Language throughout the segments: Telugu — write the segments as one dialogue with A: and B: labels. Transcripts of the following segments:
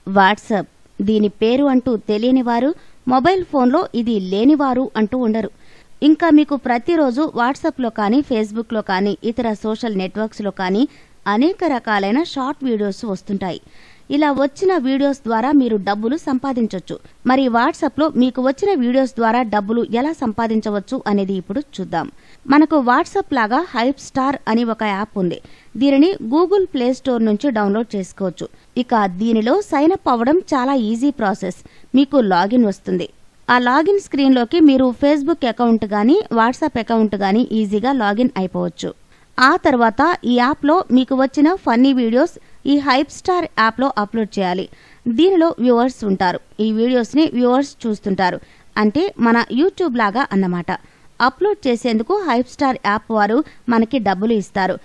A: వాట్సాప్. దీని పేరు అంటూ తెలియని వారు, మొబైల్ ఫోన్లో ఇది లేనివారు అంటూ ఉండరు. ఇంకా మీకు ప్రతిరోజు వాట్సాప్లో కానీ, ఫేస్బుక్లో కానీ, ఇతర సోషల్ నెట్వర్క్స్లో కానీ అనేక రకాలైన షార్ట్ వీడియోస్ వస్తుంటాయి. ఇలా వచ్చిన వీడియోస్ ద్వారా మీరు డబ్బులు సంపాదించవచ్చు. మరి వాట్సాప్లో మీకు వచ్చిన వీడియోస్ ద్వారా డబ్బులు ఎలా సంపాదించవచ్చు అనేది ఇప్పుడు చూద్దాం. మనకు వాట్సాప్ లాగా హైప్ స్టార్ అని ఒక యాప్ ఉంది. దీనిని గూగుల్ ప్లే స్టోర్ నుంచి డౌన్లోడ్ చేసుకోవచ్చు. ఇక దీనిలో సైన్ అప్ అవ్వడం చాలా ఈజీ ప్రాసెస్. మీకు లాగిన్ వస్తుంది. ఆ లాగిన్ స్క్రీన్లోకి మీరు ఫేస్బుక్ అకౌంట్ గానీ, వాట్సాప్ అకౌంట్ గానీ ఈజీగా లాగిన్ అయిపోవచ్చు. ఆ తర్వాత ఈ యాప్లో మీకు వచ్చిన ఫన్నీ వీడియోస్ ఈ హైప్ స్టార్ యాప్లో అప్లోడ్ చేయాలి. దీనిలో వ్యూవర్స్ ఉంటారు. ఈ వీడియోస్ని వ్యూవర్స్ చూస్తుంటారు. అంటే మన యూట్యూబ్ లాగా అన్నమాట. అప్లోడ్ చేసేందుకు హైప్ స్టార్ యాప్ వారు మనకి డబ్బులు ఇస్తారు.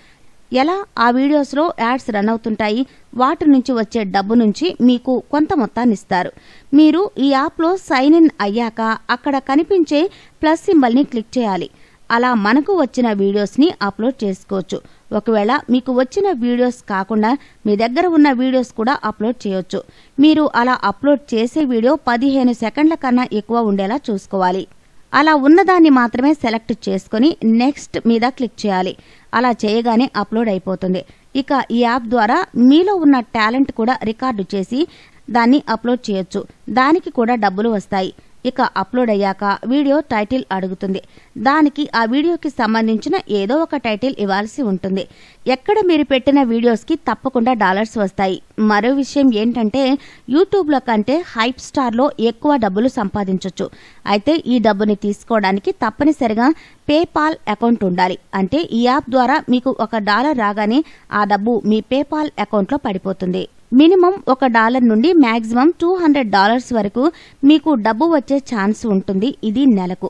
A: ఎలా? ఆ వీడియోస్లో యాడ్స్ రన్ అవుతుంటాయి. వాటి నుంచి వచ్చే డబ్బు నుంచి మీకు కొంత మొత్తాన్ని ఇస్తారు. మీరు ఈ యాప్లో సైన్ ఇన్ అయ్యాక అక్కడ కనిపించే ప్లస్ సింబల్ని క్లిక్ చేయాలి. అలా మనకు వచ్చిన వీడియోస్ని అప్లోడ్ చేసుకోవచ్చు. ఒకవేళ మీకు వచ్చిన వీడియోస్ కాకుండా మీ దగ్గర ఉన్న వీడియోస్ కూడా అప్లోడ్ చేయొచ్చు. మీరు అలా అప్లోడ్ చేసే వీడియో 15 సెకండ్ల కన్నా ఎక్కువ ఉండేలా చూసుకోవాలి. అలా ఉన్నదాన్ని మాత్రమే సెలెక్ట్ చేసుకుని నెక్స్ట్ మీద క్లిక్ చేయాలి. అలా చేయగానే అప్లోడ్ అయిపోతుంది. ఇక ఈ యాప్ ద్వారా మీలో ఉన్న టాలెంట్ కూడా రికార్డు చేసి దాన్ని అప్లోడ్ చేయొచ్చు. దానికి కూడా డబ్బులు వస్తాయి. ఇక అప్లోడ్ అయ్యాక వీడియో టైటిల్ అడుగుతుంది. దానికి ఆ వీడియోకి సంబంధించిన ఏదో ఒక టైటిల్ ఇవ్వాల్సి ఉంటుంది. ఎక్కడ మీరు పెట్టిన వీడియోస్కి తప్పకుండా డాలర్స్ వస్తాయి. మరో విషయం ఏంటంటే యూట్యూబ్లో కంటే హైప్ స్టార్లో ఎక్కువ డబ్బులు సంపాదించొచ్చు. అయితే ఈ డబ్బుని తీసుకోవడానికి తప్పనిసరిగా పేపాల్ అకౌంట్ ఉండాలి. అంటే ఈ యాప్ ద్వారా మీకు $1 రాగానే ఆ డబ్బు మీ పేపాల్ అకౌంట్లో పడిపోతుంది. మినిమం $1 నుండి మాక్సిమం $200 వరకు మీకు డబ్బు వచ్చే ఛాన్స్ ఉంటుంది. ఇది నెలకు.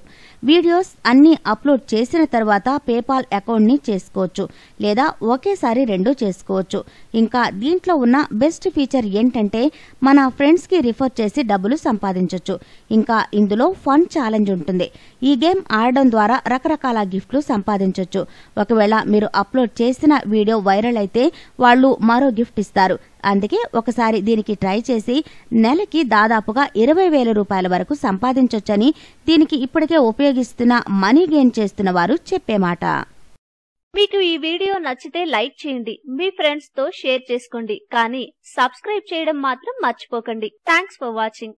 A: వీడియోస్ అన్ని అప్లోడ్ చేసిన తర్వాత పేపాల్ అకౌంట్ని చేసుకోవచ్చు, లేదా ఒకేసారి 2 చేసుకోవచ్చు. ఇంకా దీంట్లో ఉన్న బెస్ట్ ఫీచర్ ఏంటంటే మన ఫ్రెండ్స్కి రిఫర్ చేసి డబ్బులు సంపాదించవచ్చు. ఇంకా ఇందులో ఫన్ ఛాలెంజ్ ఉంటుంది. ఈ గేమ్ ఆడడం ద్వారా రకరకాల గిఫ్ట్లు సంపాదించవచ్చు. ఒకవేళ మీరు అప్లోడ్ చేసిన వీడియో వైరల్ అయితే వాళ్ళు మరో గిఫ్ట్ ఇస్తారు. అందుకే ఒకసారి దీనికి ట్రై చేసి నెలకి దాదాపుగా 20,000 రూపాయల వరకు సంపాదించొచ్చని దీనికి ఇప్పటికే ఉపయోగిస్తున్న మనీ గెయిన్ చేస్తున్న వారు చెప్పే మాట.
B: మీకు ఈ వీడియో నచ్చితే లైక్ చేయండి, మీ ఫ్రెండ్స్ తో షేర్ చేసుకోండి, కానీ సబ్స్క్రైబ్ చేయడం మాత్రం మర్చిపోకండి. Thanks for watching.